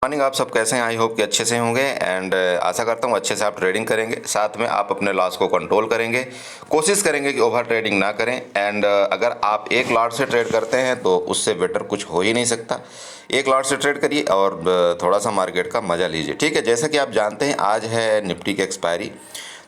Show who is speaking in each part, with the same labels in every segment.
Speaker 1: Morning. आप सब कैसे हैं? आई होप कि अच्छे से होंगे एंड आशा करता हूँ अच्छे से आप ट्रेडिंग करेंगे, साथ में आप अपने लॉस को कंट्रोल करेंगे, कोशिश करेंगे कि ओवर ट्रेडिंग ना करें। एंड अगर आप एक लॉट से ट्रेड करते हैं तो उससे बेटर कुछ हो ही नहीं सकता। एक लॉट से ट्रेड करिए और थोड़ा सा मार्केट का मज़ा लीजिए। ठीक है, जैसा कि आप जानते हैं आज है निफ्टी की एक्सपायरी,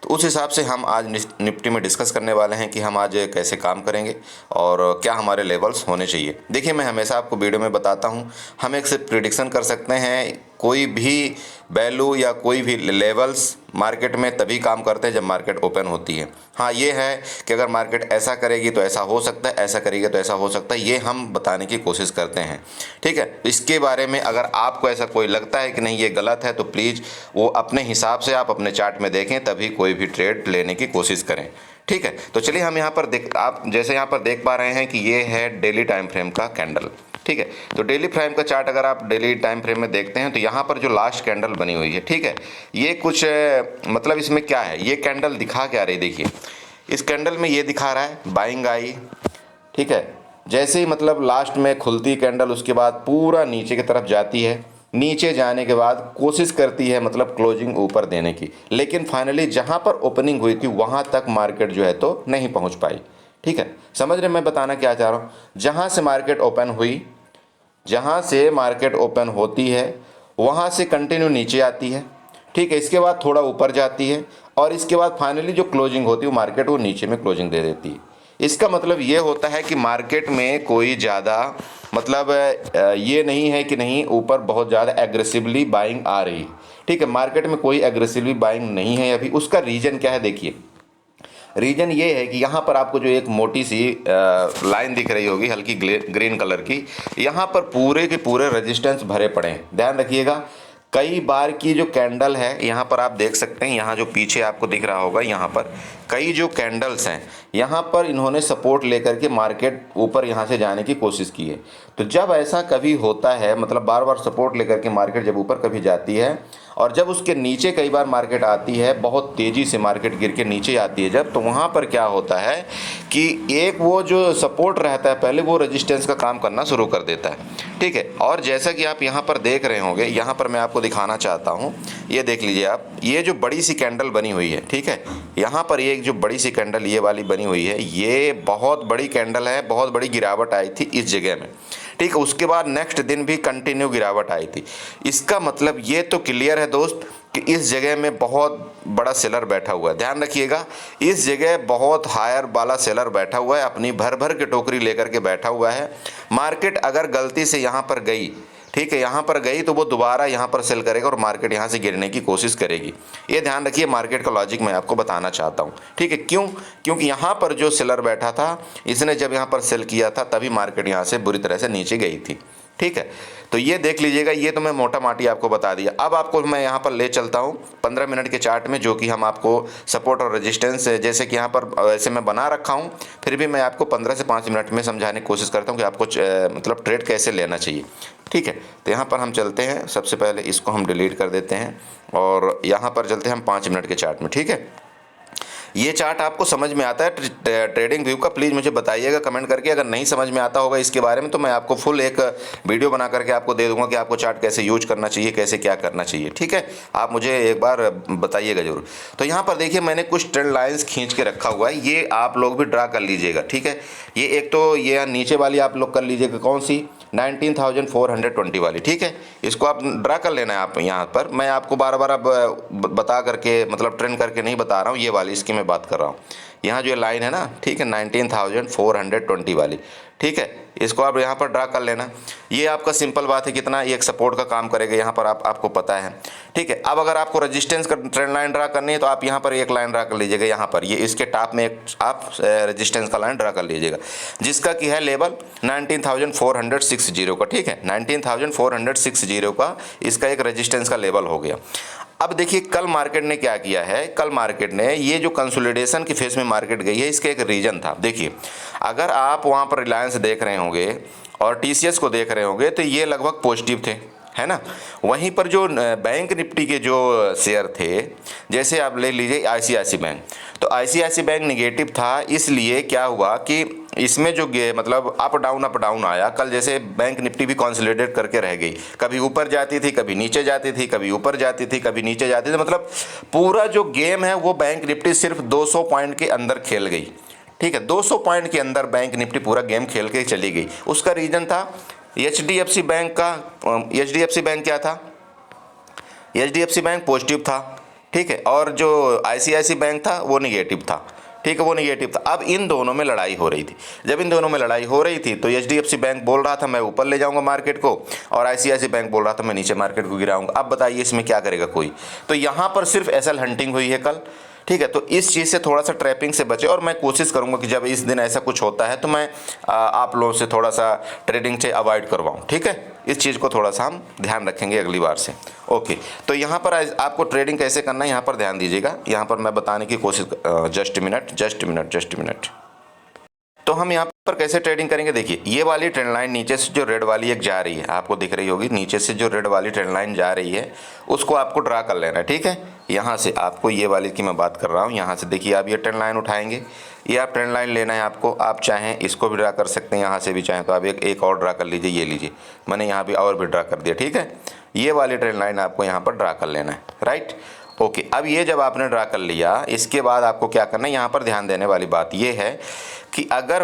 Speaker 1: तो उस हिसाब से हम आज निफ्टी में डिस्कस करने वाले हैं कि हम आज कैसे काम करेंगे और क्या हमारे लेवल्स होने चाहिए। देखिए, मैं हमेशा आपको वीडियो में बताता हूं, हम एक सिर्फ प्रिडिक्शन कर सकते हैं। कोई भी वैल्यू या कोई भी लेवल्स मार्केट में तभी काम करते हैं जब मार्केट ओपन होती है। हाँ, ये है कि अगर मार्केट ऐसा करेगी तो ऐसा हो सकता है, ऐसा करेगी तो ऐसा हो सकता है, ये हम बताने की कोशिश करते हैं। ठीक है, इसके बारे में अगर आपको ऐसा कोई लगता है कि नहीं ये गलत है तो प्लीज़ वो अपने हिसाब से आप अपने चार्ट में देखें, तभी कोई भी ट्रेड लेने की कोशिश करें। ठीक है, तो चलिए हम यहाँ पर आप जैसे यहाँ पर देख पा रहे हैं कि ये है डेली टाइम फ्रेम का कैंडल। ठीक है, तो डेली फ्रेम का चार्ट अगर आप डेली टाइम फ्रेम में देखते हैं तो यहाँ पर जो लास्ट कैंडल बनी हुई है, ठीक है, ये कुछ मतलब इसमें क्या है, ये कैंडल दिखा क्या रही, देखिए इस कैंडल में ये दिखा रहा है बाइंग आई। ठीक है, जैसे ही मतलब लास्ट में खुलती कैंडल उसके बाद पूरा नीचे की तरफ जाती है, नीचे जाने के बाद कोशिश करती है मतलब क्लोजिंग ऊपर देने की, लेकिन फाइनली जहाँ पर ओपनिंग हुई थी वहाँ तक मार्केट जो है तो नहीं पहुँच पाई। ठीक है, समझ रहे मैं बताना क्या चाह रहा हूँ? जहाँ से मार्केट ओपन हुई, जहाँ से मार्केट ओपन होती है वहाँ से कंटिन्यू नीचे आती है। ठीक है, इसके बाद थोड़ा ऊपर जाती है और इसके बाद फाइनली जो क्लोजिंग होती है मार्केट वो नीचे में क्लोजिंग दे देती है। इसका मतलब ये होता है कि मार्केट में कोई ज़्यादा मतलब ये नहीं है कि नहीं ऊपर बहुत ज़्यादा एग्रेसिवली बाइंग आ रही है। ठीक है, मार्केट में कोई एग्रेसिवली बाइंग नहीं है अभी। उसका रीज़न क्या है? देखिए, रीजन ये है कि यहाँ पर आपको जो एक मोटी सी लाइन दिख रही होगी हल्की ग्रीन कलर की, यहाँ पर पूरे के पूरे रेजिस्टेंस भरे पड़े हैं। ध्यान रखिएगा, कई बार की जो कैंडल है यहाँ पर आप देख सकते हैं, यहाँ जो पीछे आपको दिख रहा होगा, यहाँ पर कई जो कैंडल्स हैं यहाँ पर इन्होंने सपोर्ट लेकर के मार्केट ऊपर यहाँ से जाने की कोशिश की है। तो जब ऐसा कभी होता है, मतलब बार बार सपोर्ट लेकर के मार्केट जब ऊपर कभी जाती है और जब उसके नीचे कई बार मार्केट आती है, बहुत तेज़ी से मार्केट गिर के नीचे आती है जब, तो वहाँ पर क्या होता है कि एक वो जो सपोर्ट रहता है पहले वो रेजिस्टेंस का काम करना शुरू कर देता है। ठीक है, और जैसा कि आप यहाँ पर देख रहे होंगे, यहाँ पर मैं आपको दिखाना चाहता हूँ, ये देख लीजिए आप, ये जो बड़ी सी कैंडल बनी हुई है, ठीक है, यहाँ पर एक जो बड़ी सी कैंडल ये वाली बनी हुई है, ये बहुत बड़ी कैंडल है, बहुत बड़ी गिरावट आई थी इस जगह में। ठीक है, उसके बाद नेक्स्ट दिन भी कंटिन्यू गिरावट आई थी। इसका मतलब ये तो क्लियर है दोस्त कि इस जगह में बहुत बड़ा सेलर बैठा हुआ है। ध्यान रखिएगा, इस जगह बहुत हायर वाला सेलर बैठा हुआ है, अपनी भर भर के टोकरी लेकर के बैठा हुआ है। मार्केट अगर गलती से यहाँ पर गई, ठीक है, यहाँ पर गई तो वो दोबारा यहाँ पर सेल करेगा और मार्केट यहाँ से गिरने की कोशिश करेगी। ये ध्यान रखिए, मार्केट का लॉजिक मैं आपको बताना चाहता हूँ। ठीक है, क्यों? क्योंकि यहाँ पर जो सेलर बैठा था, इसने जब यहाँ पर सेल किया था तभी मार्केट यहाँ से बुरी तरह से नीचे गई थी। ठीक है, तो ये देख लीजिएगा, ये तो मैं मोटा माटी आपको बता दिया। अब आपको मैं यहाँ पर ले चलता हूँ 15 मिनट के चार्ट में, जो कि हम आपको सपोर्ट और रेजिस्टेंस जैसे कि यहाँ पर वैसे मैं बना रखा हूँ, फिर भी मैं आपको 15 से 5 मिनट में समझाने की कोशिश करता हूँ कि आपको मतलब ट्रेड कैसे लेना चाहिए। ठीक है, तो यहाँ पर हम चलते हैं, सबसे पहले इसको हम डिलीट कर देते हैं और यहाँ पर चलते हैं हम 5 मिनट के चार्ट में। ठीक है, ये चार्ट आपको समझ में आता है ट्रेडिंग व्यू का? प्लीज़ मुझे बताइएगा कमेंट करके। अगर नहीं समझ में आता होगा इसके बारे में तो मैं आपको फुल एक वीडियो बना करके आपको दे दूंगा कि आपको चार्ट कैसे यूज करना चाहिए, कैसे क्या करना चाहिए। ठीक है, आप मुझे एक बार बताइएगा जरूर। तो यहाँ पर देखिए, मैंने कुछ ट्रेंड लाइन्स खींच के रखा हुआ है, ये आप लोग भी ड्रा कर लीजिएगा। ठीक है, ये एक तो ये नीचे वाली आप लोग कर लीजिएगा, कौन सी? 19,420 वाली। ठीक है, इसको आप ड्रा कर लेना है। आप यहाँ पर मैं आपको बार बार अब बता करके मतलब ट्रेंड करके नहीं बता रहा हूँ, ये वाली इसकी मैं बात कर रहा हूँ। यहाँ जो ये लाइन है ना, ठीक है, 19,420 वाली। ठीक है, इसको आप यहाँ पर ड्रा कर लेना। ये आपका सिंपल बात है, कितना ये एक सपोर्ट का काम करेगा यहाँ पर आपको पता है। ठीक है, अब अगर आपको रेजिस्टेंस का ट्रेंड लाइन ड्रा करनी है तो आप यहाँ पर एक लाइन ड्रा कर लीजिएगा, यहाँ पर ये इसके टॉप में एक आप रेजिस्टेंस का लाइन ड्रा कर लीजिएगा, जिसका कि है लेवल 19,460 का। ठीक है, 19,460 का इसका एक रेजिस्टेंस का लेवल हो गया। अब देखिए, कल मार्केट ने क्या किया है, कल मार्केट ने ये जो कंसोलिडेशन की फेज में मार्केट गई है, इसका एक रीजन था। देखिए, अगर आप वहाँ पर रिलायंस देख रहे होंगे और टीसीएस को देख रहे होंगे तो ये लगभग पॉजिटिव थे, है ना। वहीं पर जो बैंक निफ्टी के जो शेयर थे, जैसे आप ले लीजिए आईसीआईसी बैंक, तो आईसीआईसी बैंक निगेटिव था, इसलिए क्या हुआ कि इसमें जो मतलब अप डाउन आया, कल जैसे बैंक निफ्टी भी कंसोलिडेट करके रह गई, कभी ऊपर जाती थी, कभी नीचे जाती थी, कभी ऊपर जाती थी, कभी नीचे जाती थी, मतलब पूरा जो गेम है वो बैंक निफ्टी सिर्फ 200 पॉइंट के अंदर खेल गई। ठीक है, 200 पॉइंट के अंदर बैंक निफ्टी पूरा गेम खेल के चली गई। उसका रीज़न था HDFC बैंक का। HDFC बैंक क्या था? HDFC बैंक पॉजिटिव था, ठीक है, और जो ICICI बैंक था वो निगेटिव था। ठीक है, वो निगेटिव था। अब इन दोनों में लड़ाई हो रही थी। जब इन दोनों में लड़ाई हो रही थी तो HDFC बैंक बोल रहा था मैं ऊपर ले जाऊंगा मार्केट को, और ICICI बैंक बोल रहा था मैं नीचे मार्केट को गिराऊंगा। अब बताइए इसमें क्या करेगा कोई? तो यहाँ पर सिर्फ SL हंटिंग हुई है कल। ठीक है, तो इस चीज़ से थोड़ा सा ट्रैपिंग से बचे, और मैं कोशिश करूंगा कि जब इस दिन ऐसा कुछ होता है तो मैं आप लोगों से थोड़ा सा ट्रेडिंग से अवॉइड करवाऊं। ठीक है, इस चीज़ को थोड़ा सा हम ध्यान रखेंगे अगली बार से। ओके, तो यहाँ पर आपको ट्रेडिंग कैसे करना है यहाँ पर ध्यान दीजिएगा। यहाँ पर मैं बताने की कोशिश, जस्ट मिनट। तो हम यहाँ पर कैसे ट्रेडिंग करेंगे? देखिए, ये वाली ट्रेंड लाइन नीचे से जो रेड वाली एक जा रही है, आपको दिख रही होगी, नीचे से जो रेड वाली ट्रेंड लाइन जा रही है उसको आपको ड्रा कर लेना है। ठीक है, यहाँ से आपको ये वाली की मैं बात कर रहा हूँ, यहाँ से देखिए आप ये ट्रेंड लाइन उठाएंगे, ये आप ट्रेंड लाइन लेना है आपको। आप चाहें इसको भी ड्रा कर सकते हैं, यहाँ से भी चाहें तो आप एक और ड्रा कर लीजिए। ये लीजिए, मैंने यहाँ भी और भी ड्रा कर दिया। ठीक है, ये वाली ट्रेंड लाइन आपको यहाँ पर ड्रा कर लेना है, राइट। ओके, अब ये जब आपने ड्रा कर लिया, इसके बाद आपको क्या करना है, यहाँ पर ध्यान देने वाली बात ये है कि अगर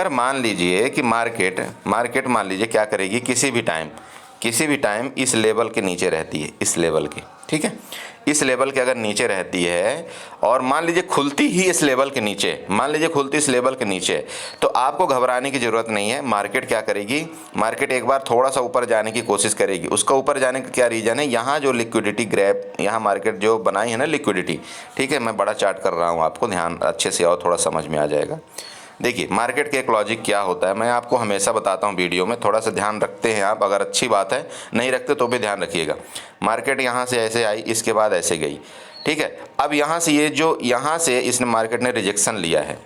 Speaker 1: मान लीजिए कि मार्केट मान लीजिए क्या करेगी, किसी भी टाइम इस लेवल के नीचे रहती है, इस लेवल के, ठीक है, इस लेवल के अगर नीचे रहती है, और मान लीजिए खुलती ही इस लेवल के नीचे, तो आपको घबराने की ज़रूरत नहीं है। मार्केट क्या करेगी, मार्केट एक बार थोड़ा सा ऊपर जाने की कोशिश करेगी। उसका ऊपर जाने का क्या रीज़न है, यहाँ जो लिक्विडिटी ग्रैब, यहाँ मार्केट जो बनाई है ना लिक्विडिटी, ठीक है, मैं बड़ा चार्ट कर रहा हूँ, आपको ध्यान अच्छे से और थोड़ा समझ में आ जाएगा। देखिए, मार्केट के एक लॉजिक क्या होता है, मैं आपको हमेशा बताता हूँ वीडियो में, थोड़ा सा ध्यान रखते हैं आप, अगर अच्छी बात है, नहीं रखते तो भी ध्यान रखिएगा। मार्केट यहाँ से ऐसे आई, इसके बाद ऐसे गई, ठीक है। अब यहाँ से यहाँ से इसने मार्केट ने रिजेक्शन लिया है,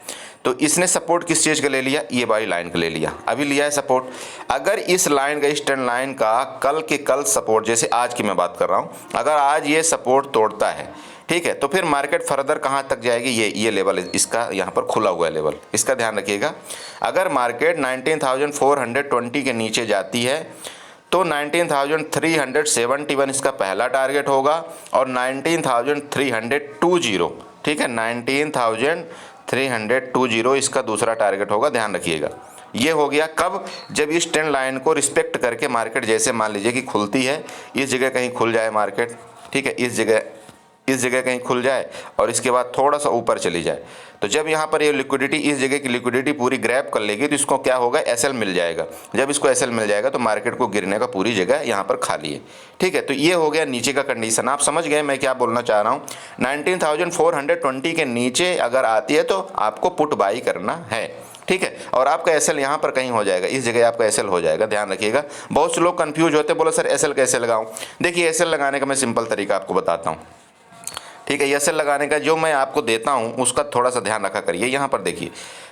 Speaker 1: तो इसने सपोर्ट किस चीज़ का ले लिया, ये वाली लाइन का ले लिया, अभी लिया है सपोर्ट। अगर इस लाइन का, इस ट्रेंड लाइन का कल सपोर्ट, जैसे आज की मैं बात कर रहा हूँ, अगर आज ये सपोर्ट तोड़ता है, ठीक है, तो फिर मार्केट फर्दर कहाँ तक जाएगी, ये लेवल इसका यहाँ पर खुला हुआ है लेवल, इसका ध्यान रखिएगा। अगर मार्केट 19,420 के नीचे जाती है तो 19,371 इसका पहला टारगेट होगा, और 19,320, ठीक है, 19,320 इसका दूसरा टारगेट होगा, ध्यान रखिएगा। ये हो गया कब, जब इस ट्रेंड लाइन को रिस्पेक्ट करके मार्केट, जैसे मान लीजिए कि खुलती है, इस जगह कहीं खुल जाए मार्केट, ठीक है, इस जगह कहीं खुल जाए और इसके बाद थोड़ा सा ऊपर चली जाए, तो जब यहाँ पर ये लिक्विडिटी, इस जगह की लिक्विडिटी पूरी ग्रैब कर लेगी, तो इसको क्या होगा, SL मिल जाएगा। जब इसको SL मिल जाएगा तो मार्केट को गिरने का पूरी जगह यहाँ पर खाली है, ठीक है। तो ये हो गया नीचे का कंडीशन, आप समझ गए मैं क्या बोलना चाह रहा हूँ। 19,420 के नीचे अगर आती है तो आपको पुट बाई करना है, ठीक है, और आपका SL यहाँ पर कहीं हो जाएगा, इस जगह आपका SL हो जाएगा, ध्यान रखिएगा। बहुत से लोग कंफ्यूज होते, बोलो सर SL कैसे लगाऊं। देखिए, SL लगाने का मैं सिंपल तरीका आपको बताता हूँ, ठीक है। SL लगाने का जो मैं आपको देता हूं उसका थोड़ा सा ध्यान रखा करिए। यहाँ पर देखिए,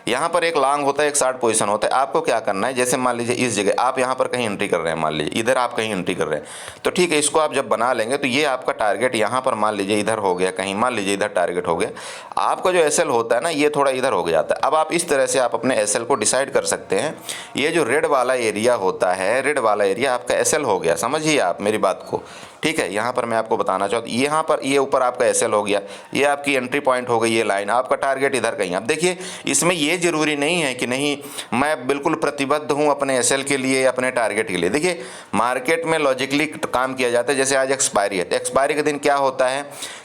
Speaker 1: यहाँ पर एक लॉन्ग होता है, एक शॉर्ट पोजीशन होता है। आपको क्या करना है, जैसे मान लीजिए इस जगह आप यहाँ पर कहीं एंट्री कर रहे हैं, मान लीजिए इधर आप कहीं एंट्री कर रहे हैं, तो ठीक है, इसको आप जब बना लेंगे तो ये आपका टारगेट यहाँ पर मान लीजिए इधर हो गया, कहीं मान लीजिए इधर टारगेट हो गया, आपका जो SL होता है ना, ये थोड़ा इधर हो जाता है। अब आप इस तरह से आप अपने SL को डिसाइड कर सकते हैं। ये जो रेड वाला एरिया होता है, रेड वाला एरिया आपका SL हो गया, समझिए आप मेरी बात को, ठीक है। यहाँ पर मैं आपको बताना चाहता हूँ, यहाँ पर ये ऊपर आपका SL हो गया, ये आपकी एंट्री पॉइंट हो गई, ये लाइन आपका टारगेट इधर कहीं। आप देखिए, इसमें ये जरूरी नहीं है कि नहीं मैं बिल्कुल प्रतिबद्ध हूँ अपने SL के लिए, अपने टारगेट के लिए। देखिए, मार्केट में लॉजिकली काम किया जाता है। जैसे आज एक्सपायरी है, तो एक्सपायरी के दिन क्या होता है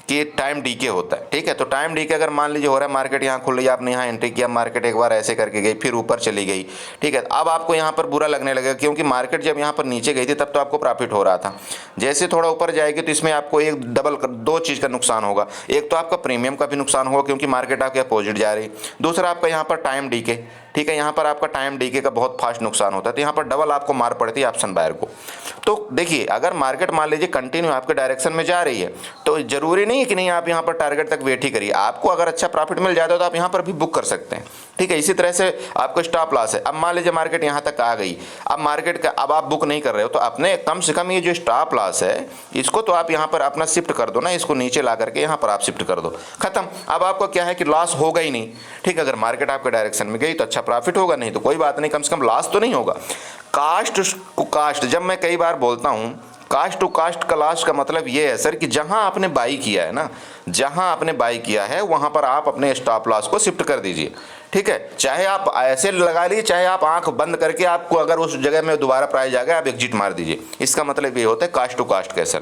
Speaker 1: कि टाइम डीके होता है, ठीक है। तो टाइम डीके अगर मान लीजिए हो रहा है, मार्केट यहाँ खुल रही है, आपने यहाँ एंट्री किया, मार्केट एक बार ऐसे करके गई, फिर ऊपर चली गई, ठीक है। अब आपको यहाँ पर बुरा लगने लगेगा, क्योंकि मार्केट जब यहाँ पर नीचे गई थी तब तो आपको प्रॉफिट हो रहा था। जैसे थोड़ा ऊपर जाएगी तो इसमें आपको दो चीज़ का नुकसान होगा। एक तो आपका प्रीमियम का भी नुकसान होगा, क्योंकि मार्केट आपके अपोजिट जा रही, दूसरा आपका यहाँ पर टाइम डीके, ठीक है, यहाँ पर आपका टाइम डीके का बहुत फास्ट नुकसान होता है, तो यहाँ पर डबल आपको मार पड़ती है ऑप्शन बायर को। तो देखिए, अगर मार्केट मान लीजिए कंटिन्यू आपके डायरेक्शन में जा रही है तो जरूरी नहीं है कि नहीं आप यहाँ पर टारगेट तक वेट ही करिए, आपको अगर अच्छा प्रॉफिट मिल जाता है तो आप यहाँ पर भी बुक कर सकते हैं। ठीक है, इसी तरह से आपको स्टॉप लॉस है। अब मान लीजिए मार्केट यहाँ तक आ गई, अब मार्केट का अब आप बुक नहीं कर रहे हो, तो अपने कम से कम ये जो स्टॉप लॉस है इसको तो आप यहाँ पर अपना शिफ्ट कर दो ना, इसको नीचे ला करके यहाँ पर आप शिफ्ट कर दो, खत्म। अब आपको क्या है कि लॉस होगा ही नहीं। ठीक है, अगर मार्केट आपके डायरेक्शन में गई तो अच्छा प्रॉफिट होगा, नहीं तो कोई बात नहीं, कम से कम लॉस तो नहीं होगा। कास्ट टू कास्ट, जब मैं कई बार बोलता हूँ कास्ट टू कास्ट का लॉस का मतलब ये है सर कि जहां आपने बाई किया है ना, जहां आपने बाई किया है वहां पर आप अपने स्टॉप लॉस को शिफ्ट कर दीजिए। ठीक है, चाहे आप ऐसे लगा लीजिए, चाहे आप आंख बंद करके आपको अगर उस जगह में दोबारा प्राइस आ गया आप एग्जिट मार दीजिए। इसका मतलब ये होता है कास्ट टू कास्ट कैसल।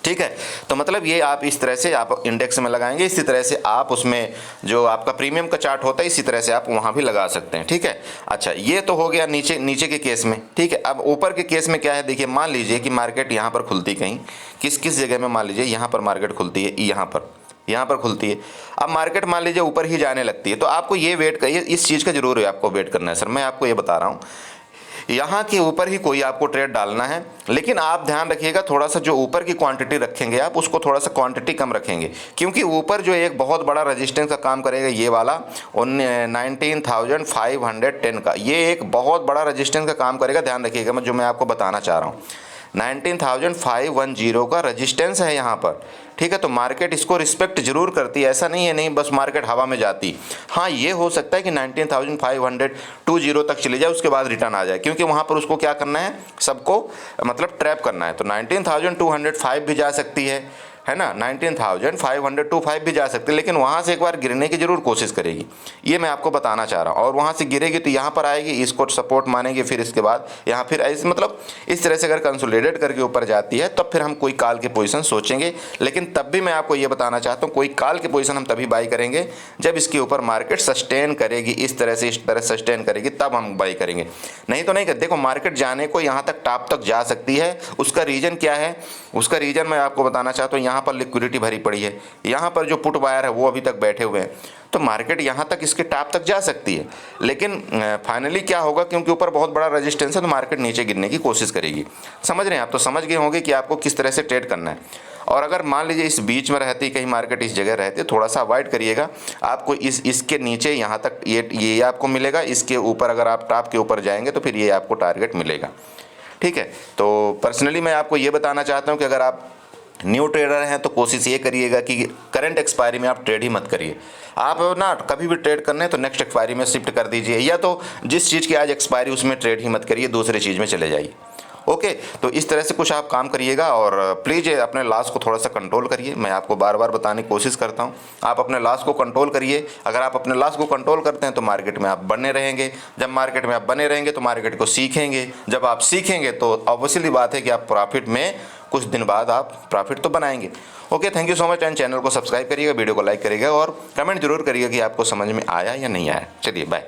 Speaker 1: ठीक है, तो मतलब ये आप इस तरह से आप इंडेक्स में लगाएंगे, इसी तरह से आप उसमें जो आपका प्रीमियम का चार्ट होता है इसी तरह से आप वहाँ भी लगा सकते हैं। ठीक है, अच्छा ये तो हो गया नीचे के केस में। ठीक है, अब ऊपर के केस में क्या है, देखिए मान लीजिए कि मार्केट यहाँ पर खुलती कहीं किस जगह में, मान लीजिए यहाँ पर मार्केट खुलती है, यहाँ पर खुलती है। अब मार्केट मान लीजिए ऊपर ही जाने लगती है, तो आपको ये वेट करिए, इस चीज़ का जरूर है आपको वेट करना है। सर मैं आपको ये बता रहा हूँ, यहाँ के ऊपर ही कोई आपको ट्रेड डालना है, लेकिन आप ध्यान रखिएगा थोड़ा सा जो ऊपर की क्वांटिटी रखेंगे आप उसको थोड़ा सा क्वांटिटी कम रखेंगे, क्योंकि ऊपर जो एक बहुत बड़ा रेजिस्टेंस का काम करेगा ये वाला 19,510 का, ये एक बहुत बड़ा रेजिस्टेंस का काम करेगा। ध्यान रखिएगा जो मैं आपको बताना चाह रहा हूँ, 19,510 का रेजिस्टेंस है यहाँ पर। ठीक है, तो मार्केट इसको रिस्पेक्ट जरूर करती है, ऐसा नहीं है नहीं बस मार्केट हवा में जाती। हाँ ये हो सकता है कि 19,520 तक चली जाए, उसके बाद रिटर्न आ जाए, क्योंकि वहाँ पर उसको क्या करना है, सबको मतलब ट्रैप करना है। तो 19,205 भी जा सकती है ना, 19,525 भी जा सकती है, लेकिन वहाँ से एक बार गिरने की जरूर कोशिश करेगी, ये मैं आपको बताना चाह रहा हूँ। और वहाँ से गिरेगी तो यहाँ पर आएगी, इसको सपोर्ट मानेंगे, फिर इसके बाद यहाँ फिर ऐसे मतलब इस तरह से अगर कंसोलिडेट करके ऊपर जाती है तब फिर हम कोई कॉल की पोजीशन सोचेंगे। लेकिन तब भी मैं आपको ये बताना चाहता हूँ कोई कॉल की पोजीशन हम तभी बाई करेंगे जब इसके ऊपर मार्केट सस्टेन करेगी, इस तरह सस्टेन करेगी तब हम बाई करेंगे, नहीं तो नहीं। देखो मार्केट जाने को यहाँ तक टॉप तक जा सकती है, उसका रीजन क्या है, उसका रीजन मैं आपको बताना चाहता हूँ। यहाँ पर लिक्विडिटी भरी पड़ी है, यहाँ पर जो पुट बायर है वो अभी तक बैठे हुए हैं, तो मार्केट यहाँ तक इसके टॉप तक जा सकती है, लेकिन फाइनली क्या होगा, क्योंकि ऊपर बहुत बड़ा रेजिस्टेंस है तो मार्केट नीचे गिरने की कोशिश करेगी। समझ रहे हैं आप, तो समझ गए होंगे कि आपको किस तरह से ट्रेड करना है। और अगर मान लीजिए इस बीच में रहती कहीं मार्केट इस जगह रहती थोड़ा सा अवॉइड करिएगा, आपको इसके नीचे यहाँ तक ये आपको मिलेगा, इसके ऊपर अगर आप टॉप के ऊपर जाएंगे तो फिर ये आपको टारगेट मिलेगा। ठीक है, तो पर्सनली मैं आपको ये बताना चाहता हूँ कि अगर आप न्यू ट्रेडर हैं तो कोशिश ये करिएगा कि करंट एक्सपायरी में आप ट्रेड ही मत करिए। आप ना कभी भी ट्रेड करने तो नेक्स्ट एक्सपायरी में शिफ्ट कर दीजिए, या तो जिस चीज़ की आज एक्सपायरी उसमें ट्रेड ही मत करिए, दूसरे चीज़ में चले जाइए। ओके, तो इस तरह से कुछ आप काम करिएगा और प्लीज़ अपने लॉस को थोड़ा सा कंट्रोल करिए। मैं आपको बार बार बताने की कोशिश करता हूँ, आप अपने लॉस को कंट्रोल करिए। अगर आप अपने लॉस को कंट्रोल करते हैं तो मार्केट में आप बने रहेंगे, जब मार्केट में आप बने रहेंगे तो मार्केट को सीखेंगे, जब आप सीखेंगे तो ऑब्वियसली बात है कि आप प्रॉफिट में कुछ दिन बाद आप प्रॉफिट तो बनाएंगे। Okay, thank you so much, and channel को सब्सक्राइब करिएगा, वीडियो को लाइक करिएगा और कमेंट जरूर करिएगा कि आपको समझ में आया या नहीं आया। चलिए बाय।